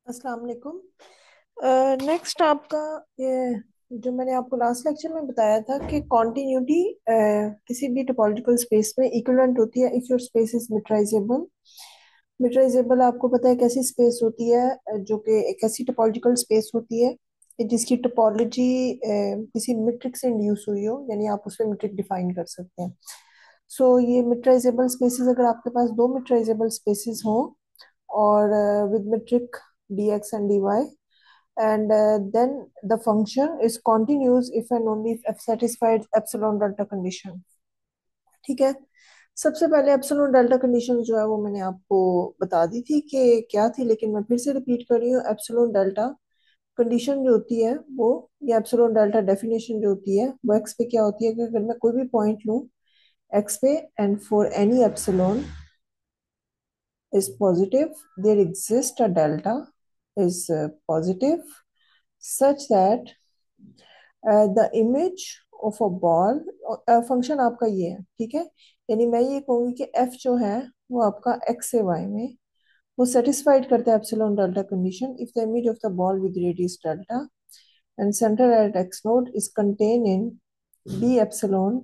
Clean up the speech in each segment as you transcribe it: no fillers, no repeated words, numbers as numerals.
अस्सलाम वालेकुम। नेक्स्ट आपका ये जो मैंने आपको लास्ट लेक्चर में बताया था कि कॉन्टिन्यूटी किसी भी टोपोलॉजिकल स्पेस में इक्विवेलेंट होती है इफ योर स्पेस इज मीटराइजेबल। मीटराइजेबल आपको पता है कैसी स्पेस होती है, जो कि एक ऐसी टोपोलॉजिकल स्पेस होती है कि जिसकी टोपोलॉजी किसी मीट्रिक से इंड्यूस हुई हो, यानी आप उसमें मीट्रिक डिफाइन कर सकते हैं। सो ये मीटराइजेबल स्पेसेस, अगर आपके पास दो मीटराइजेबल स्पेसेस हों और with metric dx and dy, and then the function is continuous if and only if f satisfied epsilon delta condition। ठीक है। सबसे पहले एप्सिलॉन डेल्टा कंडीशन जो है वो मैंने आपको बता दी थी कि क्या थी, लेकिन मैं फिर से रिपीट कर रही हूँ। एप्सिलॉन डेल्टा कंडीशन जो होती है वो, या एप्सिलॉन डेल्टा डेफिनेशन जो होती है वो एक्स पे क्या होती है कि अगर मैं कोई भी पॉइंट लूँ एक्स पे and for any epsilon is positive, there exists a delta is positive such that the image of a ball, function आपका ये है, ठीक है। यानी मैं ये कहूंगी कि f जो है वो आपका x से y में वो सेटिस्फाइड करता है epsilon delta condition if the image of the ball with radius delta and centre at x note is contain in b epsilon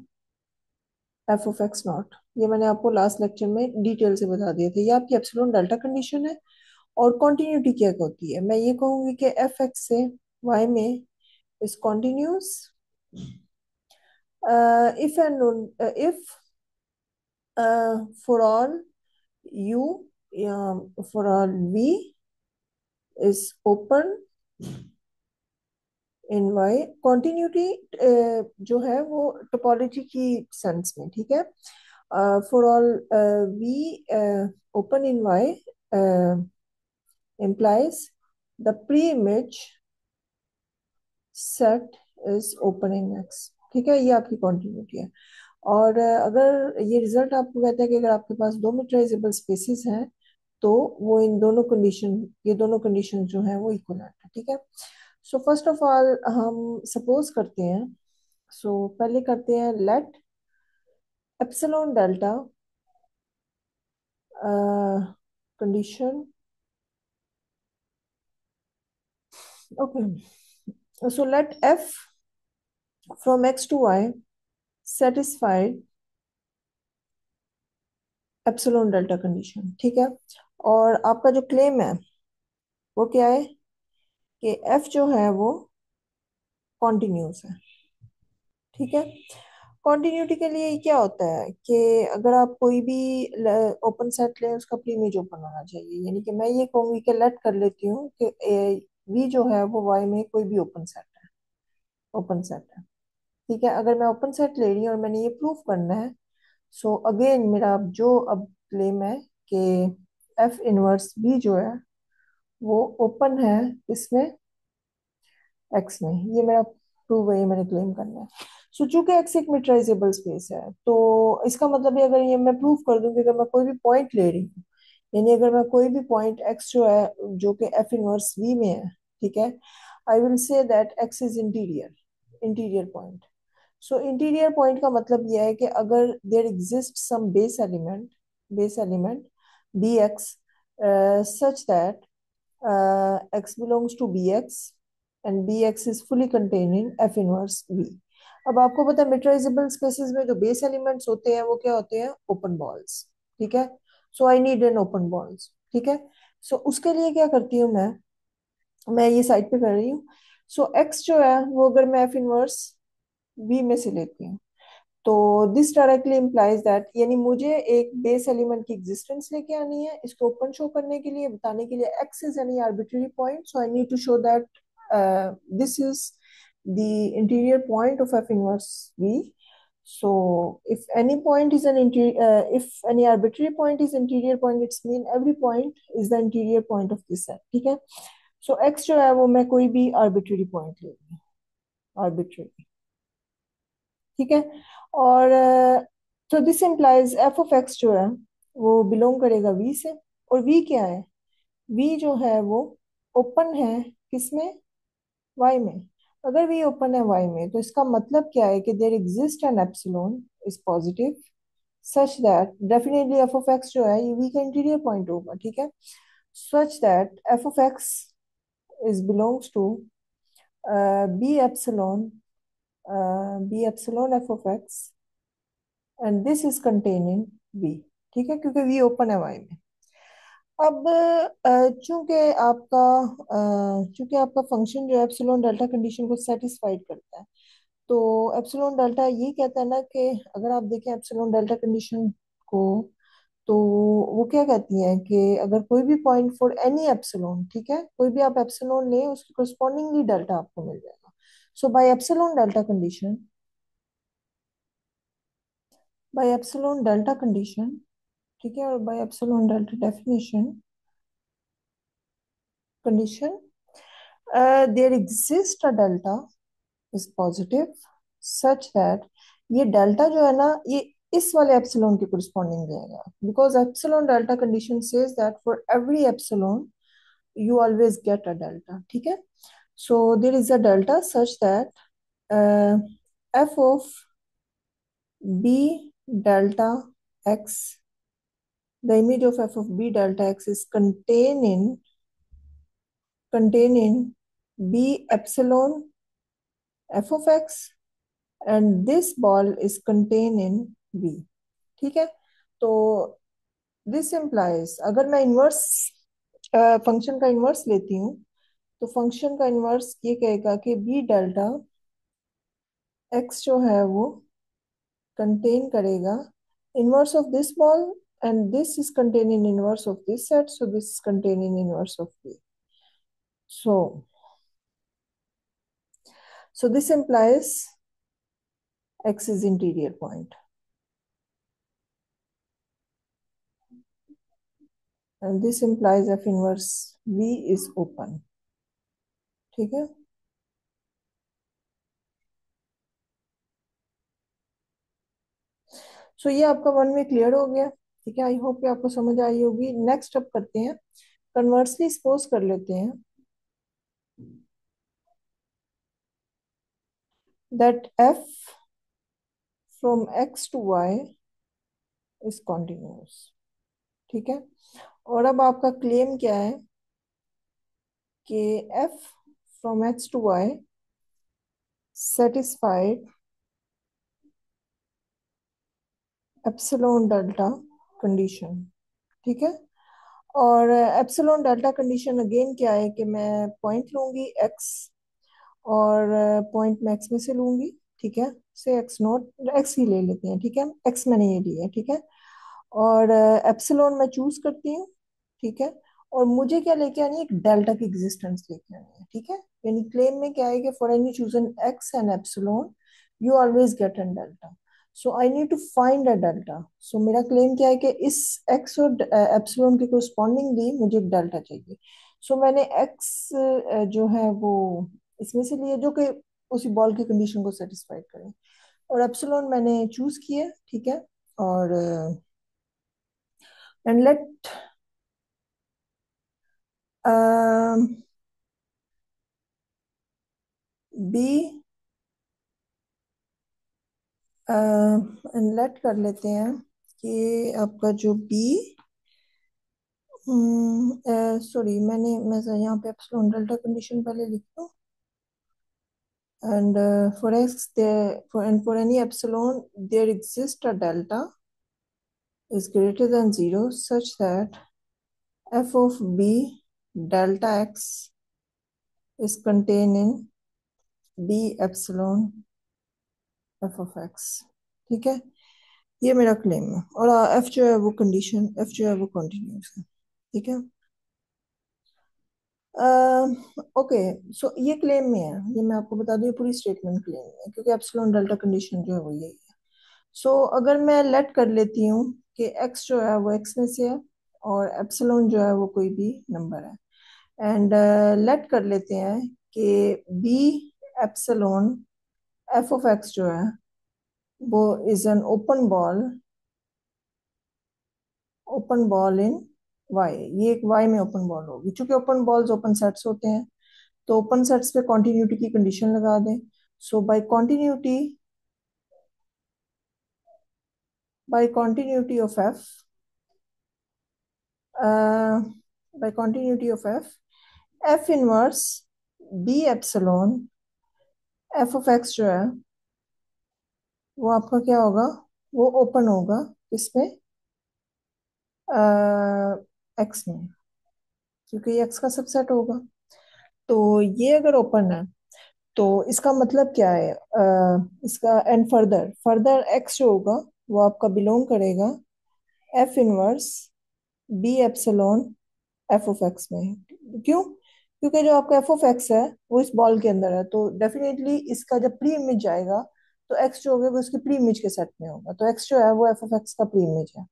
f of x not. ये मैंने आपको लास्ट लेक्चर में detail से बता दिए थे। ये आपकी एप्सिलॉन डेल्टा कंडीशन है। और कॉन्टिन्यूटी क्या होती है, मैं ये कहूंगी कि एफ एक्स से वाई में is continuous if and if for all u for all v is open in y. Continuity जो है वो टोपोलॉजी की सेंस में, ठीक है। For all v open in y implies the pre-image set is open in X। ठीक है, ये आपकी कॉन्टिन्यूटी है। और अगर ये रिजल्ट आपको कहता है कि अगर आपके पास दो मीटराइजेबल स्पेसेस हैं तो वो इन दोनों कंडीशन, ये दोनों कंडीशन जो है वो इक्वलेंट है, ठीक है। सो फर्स्ट ऑफ ऑल हम सपोज करते हैं, पहले करते हैं let epsilon delta condition. Okay, so let f from x to y satisfied epsilon delta condition, ठीक है। और आपका जो क्लेम है वो क्या है कि एफ जो है वो कॉन्टिन्यूस है, ठीक है। कॉन्टिन्यूटी के लिए क्या होता है कि अगर आप कोई भी ओपन सेट लें उसका प्री इमेज ओपन होना चाहिए। यानी कि मैं ये कहूंगी कि लेट कर लेती हूँ कि वी जो है वो वाई में कोई भी ओपन सेट है, ओपन सेट है, ठीक है। अगर मैं ओपन सेट ले रही हूँ और मैंने ये प्रूफ करना है, सो अगेन मेरा जो अब क्लेम है कि एफ इनवर्स बी जो है वो ओपन है इसमें एक्स में। ये मेरा प्रूव है, ये मैंने क्लेम करना है। सो चूंकि एक्स एक मीटराइजेबल स्पेस है तो इसका मतलब है अगर ये मैं प्रूव कर दूं कि अगर मैं कोई भी पॉइंट ले रही हूँ, यानी अगर मैं कोई भी पॉइंट एक्स जो है जो कि एफ इनवर्स वी में है, ठीक है, I will say that x is interior, interior point. So interior point का मतलब यह है कि अगर there exist some base element b x such that x belongs to bx and bx is fully contained in f inverse v। अब आपको पता है मिटराइजेबल स्पेसेस में जो बेस एलिमेंट्स होते हैं वो क्या होते हैं, ओपन बॉल्स, ठीक है। So I need an open balls, ठीक है। सो उसके लिए क्या करती हूँ मैं ये साइड पे कर रही हूँ। सो x जो है वो अगर मैं f इनवर्स v में से लेती हूँ तो दिस डायरेक्टली इम्प्लाइज दैट, यानी मुझे एक बेस एलिमेंट की एग्जिस्टेंस लेके आनी है इसको ओपन शो करने के लिए, बताने के लिए x is any arbitrary point, so I need to show that this is the interior point of f inverse v. So if any point is an if any arbitrary point is interior point, it's mean every point is the interior point of this set, ठीक है। So x जो है वो मैं कोई भी arbitrary point ले रही हूँ, arbitrary, ठीक है। और तो this implies F of x जो है वो बिलोंग करेगा वी से। और वी क्या है, वी जो है वो ओपन है किसमें, वाई में। अगर वी ओपन है वाई में तो इसका मतलब क्या है कि there exist an epsilon is positive such that definitely f of x जो है ये वी का इंटीरियर पॉइंट होगा, ठीक है। such that f of x is belongs to b epsilon f of x and this is contained in v। ठीक है, क्योंकि v ओपन है y में। अब चूंकि आपका फंक्शन जो है एप्सिलॉन डेल्टा कंडीशन को सेटिस्फाइड करता है, तो एप्सिलॉन डेल्टा ये कहता है ना कि अगर आप देखें एप्सिलॉन डेल्टा कंडीशन को, तो वो क्या कहती है कि अगर कोई भी पॉइंट फॉर एनी एप्सिलॉन, ठीक है, कोई भी आप एप्सिलॉन लें उसकी कोरस्पॉन्डिंगली डेल्टा आपको मिल जाएगा। So by epsilon delta condition, ठीक है, और by epsilon delta definition condition, there exist a delta is positive such that, ये डेल्टा जो है ना ये इस वाले एप्सिलॉन के कोरिस्पॉन्डिंग जाएगा, because epsilon delta condition says that for every epsilon you always get a delta। ठीक है, so there is a delta such that uh, f of b delta x, the image of f of b delta x is contained in b epsilon f of x and this ball is contained in b। ठीक है, तो this implies अगर मैं inverse function का inverse लेती हूँ, तो function का इनवर्स ये कहेगा कि बी डेल्टा एक्स जो है वो कंटेन करेगा inverse of this ball and this is contain in inverse of this set, so this is contain in inverse of b. So this implies x is interior point and this implies f inverse v is open। ठीक है, सो ये आपका one में clear हो गया। ठीक है, I hope कि आपको समझ आई होगी। नेक्स्ट अब करते हैं, कन्वर्सली सपोज कर लेते हैं that f from x to y is continuous. ठीक है, और अब आपका क्लेम क्या है कि f from x to y satisfied epsilon delta condition. ठीक है, और एप्सिलॉन डेल्टा कंडीशन अगेन क्या है कि मैं पॉइंट लूंगी x और पॉइंट मैं x में से लूंगी। ठीक है, से x नॉट, x ही ले लेते हैं। ठीक है, x मैंने ये लिया है। ठीक है, और एप्सिलॉन मैं चूज करती हूँ। ठीक है, और मुझे क्या लेके आनी है, एक डेल्टा की एग्जिस्टेंस लेके आनी है। ठीक है, यानी क्लेम में क्या है कि for any chosen x and epsilon you always get an delta, so I need to find a delta. So मेरा क्लेम क्या है कि इस एक्स और एप्सिलॉन के कोरस्पॉन्डिंगली मुझे एक डेल्टा चाहिए। सो मैंने एक्स जो है वो इसमें से लिए जो कि उसी बॉल की कंडीशन को सेटिस्फाई करे, और एप्सिलॉन मैंने चूज किया। ठीक है, और and let um, b and let कर लेते हैं कि आपका जो b, सॉरी मैं यहाँ पे एप्सिलॉन डेल्टा कंडीशन पहले लिखता हूँ, and for x there for any epsilon there exists a delta is greater than 0 such that f of b delta x is contained in b epsilon f of x। ठीक है, ये मेरा claim है, और F जो है वो condition, F जो है वो कॉन्टिन्यूस है। ठीक है, ओके, सो ये क्लेम में है, ये मैं आपको बता दूं, ये पूरी स्टेटमेंट क्लेम में है क्योंकि एप्सिलॉन डेल्टा कंडीशन जो है वो यही है। सो अगर मैं लेट कर लेती हूँ कि एक्स जो है वो एक्स में से है और एप्सिलॉन जो है वो कोई भी नंबर है, एंड लेट कर लेते हैं कि b epsilon f of x जो है वो is an open ball in y, ये एक वाई में ओपन बॉल होगी। चूंकि ओपन बॉल्स ओपन सेट्स होते हैं, तो ओपन सेट्स पे कॉन्टिन्यूटी की कंडीशन लगा दें। So by continuity of f by continuity of f, f inverse B epsilon f of x जो है वो आपका क्या होगा, वो ओपन होगा इसमें एक्स में, क्योंकि ये एक्स का सबसेट होगा। तो ये अगर ओपन है तो इसका मतलब क्या है, इसका एंड फर्दर फर्दर एक्स जो होगा वो आपका बिलोंग करेगा f inverse B epsilon f of x में। क्यों? क्योंकि जो आपका एफ ऑफ एक्स है वो इस बॉल के अंदर है, तो डेफिनेटली इसका जब प्री इमेज जाएगा तो एक्स जो होगा वो उसकी प्री इमेज के सेट में होगा, तो एक्स जो है वो एफ ऑफ एक्स का प्री इमेज है।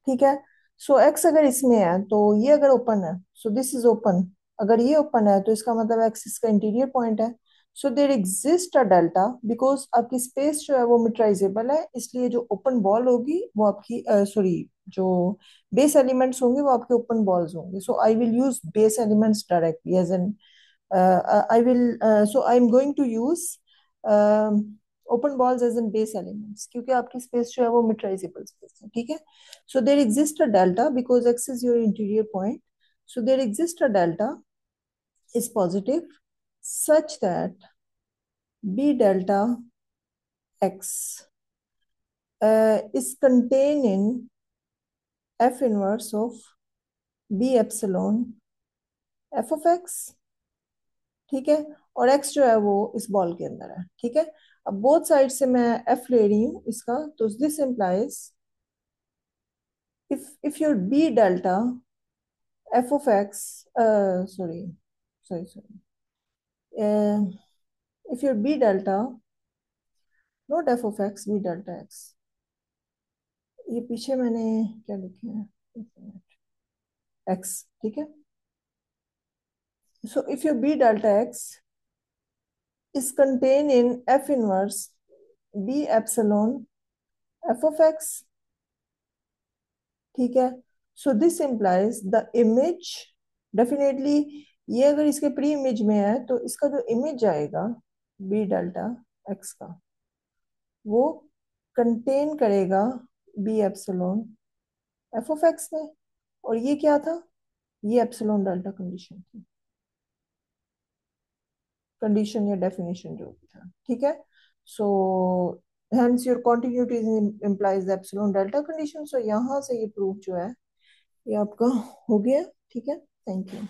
ठीक है। सो एक्स अगर इसमें है तो ये अगर ओपन है, सो दिस इज ओपन, अगर ये ओपन है तो इसका मतलब एक्स इसका इंटीरियर पॉइंट है। So there exist a delta, because आपकी स्पेस जो है वो मिट्राइजेबल है, इसलिए जो ओपन बॉल होगी वो आपकी सॉरी जो बेस एलिमेंट्स होंगे वो आपके ओपन बॉल्स होंगे। So I will use base elements directly as an I will so I am going to use open balls as an base elements, क्योंकि आपकी स्पेस जो है वो मिट्राइजेबल स्पेस है। ठीक है। So there exists a delta because x is your interior point. So there exists a delta is positive such that b delta x is contained in f inverse of b epsilon f of x। ठीक है। और x जो है वो इस ball के अंदर है। ठीक है। अब बोथ साइड से मैं f ले रही हूँ इसका, तो this implies if your b delta f of x sorry uh, if your b delta, not f of x, b delta x, ये पीछे मैंने क्या लिखे हैं, x। ठीक है। so if your b delta x is contained in f inverse b epsilon f of x, ठीक है, so this implies the image, definitely ये अगर इसके प्री इमेज में है तो इसका जो इमेज आएगा b डेल्टा x का वो कंटेन करेगा b epsilon f of x में। और ये क्या था, ये एप्सिलॉन डेल्टा कंडीशन थी, कंडीशन या डेफिनेशन जो भी था। ठीक है। So hence your continuity implies the epsilon delta condition. So यहाँ से ये प्रूफ जो है ये आपका हो गया। ठीक है। Thank you.